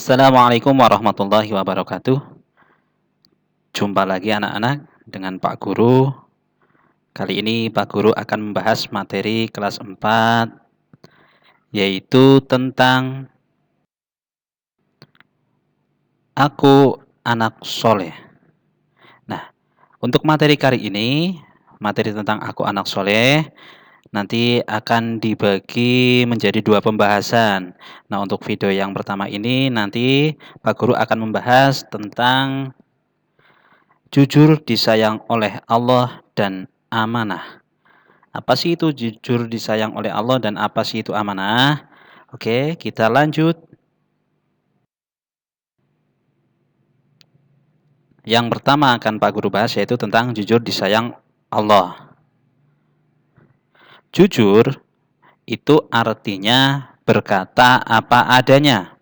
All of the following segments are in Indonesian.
Assalamualaikum warahmatullahi wabarakatuh. Jumpa lagi anak-anak dengan Pak Guru. Kali ini Pak Guru akan membahas materi kelas 4, yaitu tentang aku anak soleh. Nah, untuk materi kali ini, materi tentang aku anak soleh, nanti akan dibagi menjadi dua pembahasan. Nah, untuk video yang pertama ini nanti Pak Guru akan membahas tentang jujur disayang oleh Allah dan amanah. Apa sih itu jujur disayang oleh Allah dan apa sih itu amanah? Oke, kita lanjut. Yang pertama akan Pak Guru bahas yaitu tentang jujur disayang Allah. Jujur itu artinya berkata apa adanya.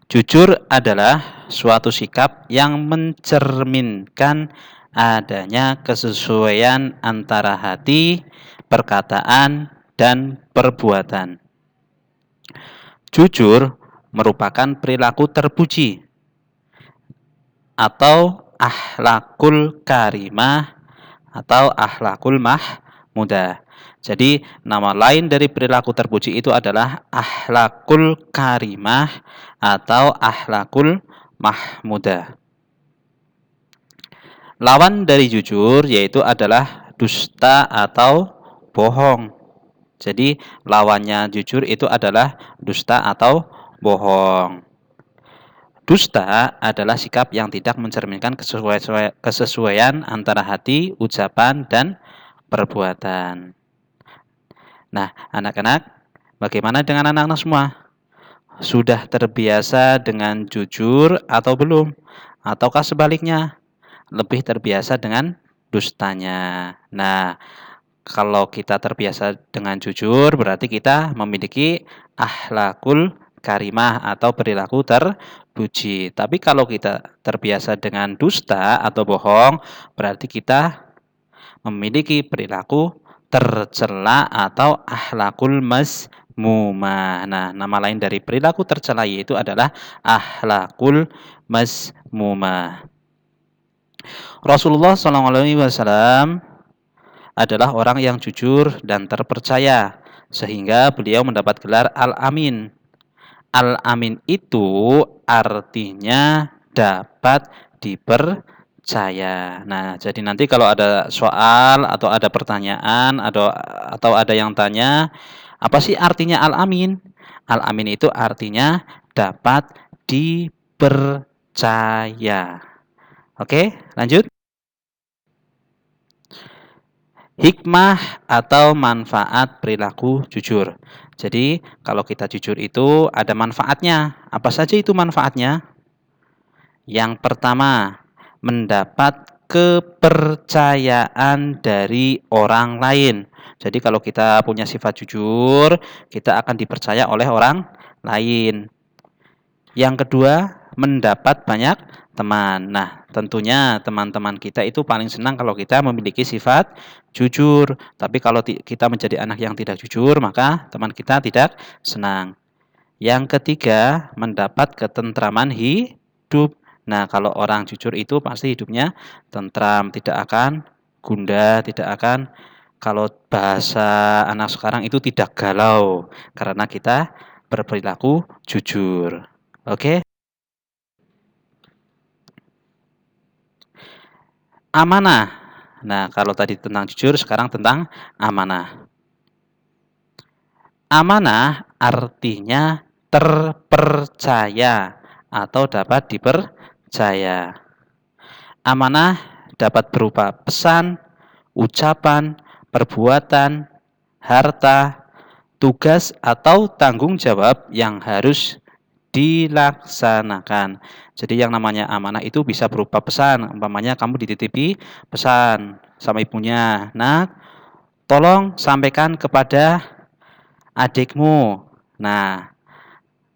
Jujur adalah suatu sikap yang mencerminkan adanya kesesuaian antara hati, perkataan, dan perbuatan. Jujur merupakan perilaku terpuji atau akhlakul karimah atau akhlakul mahmudah. Jadi nama lain dari perilaku terpuji itu adalah akhlakul karimah atau akhlakul mahmudah. Lawan dari jujur yaitu adalah dusta atau bohong. Jadi lawannya jujur itu adalah dusta atau bohong. Dusta adalah sikap yang tidak mencerminkan kesesuaian antara hati, ucapan, dan perbuatan. Nah, anak-anak, bagaimana dengan anak-anak semua? Sudah terbiasa dengan jujur atau belum? Ataukah sebaliknya, lebih terbiasa dengan dustanya? Nah, kalau kita terbiasa dengan jujur, berarti kita memiliki akhlakul karimah atau perilaku terpuji. Tapi kalau kita terbiasa dengan dusta atau bohong, berarti kita memiliki perilaku tercela atau akhlakul mazmumah. Nah, nama lain dari perilaku tercela yaitu adalah akhlakul mazmumah. Rasulullah SAW adalah orang yang jujur dan terpercaya, sehingga beliau mendapat gelar Al-Amin. Al-Amin itu artinya dapat dipercaya. Nah, jadi nanti kalau ada soal atau ada pertanyaan atau ada yang tanya, apa sih artinya Al-Amin? Al-Amin itu artinya dapat dipercaya. Oke, lanjut. Hikmah atau manfaat perilaku jujur. Jadi, kalau kita jujur itu ada manfaatnya. Apa saja itu manfaatnya? Yang pertama, mendapat kepercayaan dari orang lain. Jadi, kalau kita punya sifat jujur, kita akan dipercaya oleh orang lain. Yang kedua, mendapat banyak teman. Nah, tentunya teman-teman kita itu paling senang kalau kita memiliki sifat jujur. Tapi kalau kita menjadi anak yang tidak jujur, maka teman kita tidak senang. Yang ketiga, mendapat ketentraman hidup. Nah, kalau orang jujur itu pasti hidupnya tentram, tidak akan gundah, tidak akan, kalau bahasa anak sekarang itu tidak galau, karena kita berperilaku jujur. Oke? Amanah. Nah, kalau tadi tentang jujur, sekarang tentang amanah. Amanah artinya terpercaya atau dapat dipercaya. Amanah dapat berupa pesan, ucapan, perbuatan, harta, tugas atau tanggung jawab yang harus dilaksanakan. Jadi yang namanya amanah itu bisa berupa pesan. Umpamanya kamu dititipi pesan sama ibunya. Nah, tolong sampaikan kepada adikmu. Nah,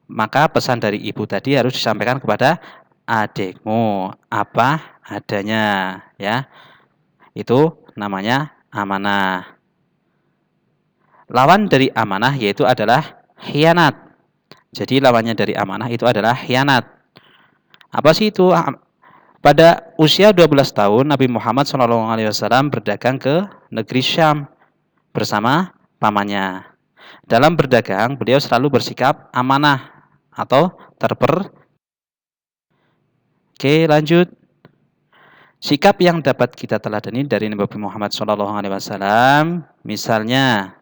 maka pesan dari ibu tadi harus disampaikan kepada adikmu apa adanya, ya. Itu namanya amanah. Lawan dari amanah yaitu adalah khianat. Jadi lawannya dari amanah itu adalah khianat. Apa sih itu? Pada usia 12 tahun Nabi Muhammad SAW berdagang ke negeri Syam bersama pamannya. Dalam berdagang beliau selalu bersikap amanah atau terper. Oke, lanjut. Sikap yang dapat kita teladani dari Nabi Muhammad SAW, misalnya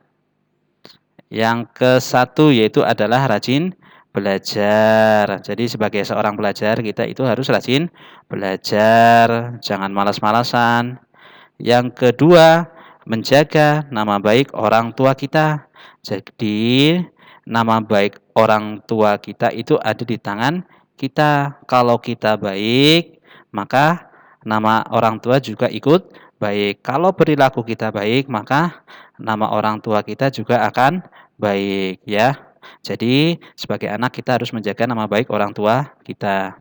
yang ke satu yaitu adalah rajin belajar. Jadi sebagai seorang pelajar kita itu harus rajin belajar, jangan malas-malasan. Yang kedua, menjaga nama baik orang tua kita. Jadi nama baik orang tua kita itu ada di tangan kita. Kalau kita baik, maka nama orang tua juga ikut baik. Kalau perilaku kita baik, maka nama orang tua kita juga akan baik, ya. Jadi sebagai anak kita harus menjaga nama baik orang tua kita.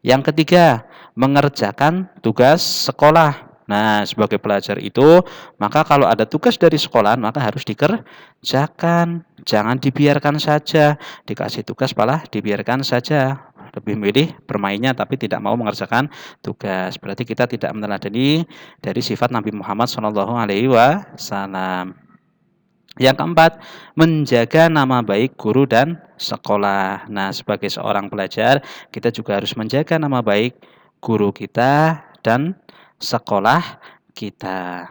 Yang ketiga, mengerjakan tugas sekolah. Nah, sebagai pelajar itu, maka kalau ada tugas dari sekolah, maka harus dikerjakan. Jangan dibiarkan saja. Dikasih tugas malah dibiarkan saja. Lebih milih bermainnya tapi tidak mau mengerjakan tugas. Berarti kita tidak meneladani dari sifat Nabi Muhammad SAW. Yang keempat, menjaga nama baik guru dan sekolah. Nah, sebagai seorang pelajar, kita juga harus menjaga nama baik guru kita dan sekolah kita.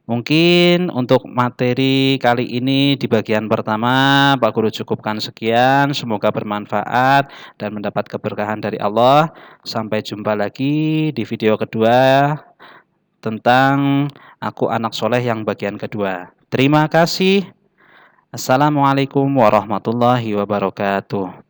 Mungkin untuk materi kali ini di bagian pertama, Pak Guru cukupkan sekian. Semoga bermanfaat dan mendapat keberkahan dari Allah. Sampai jumpa lagi di video kedua tentang Aku Anak Soleh yang bagian kedua. Terima kasih. Assalamualaikum warahmatullahi wabarakatuh.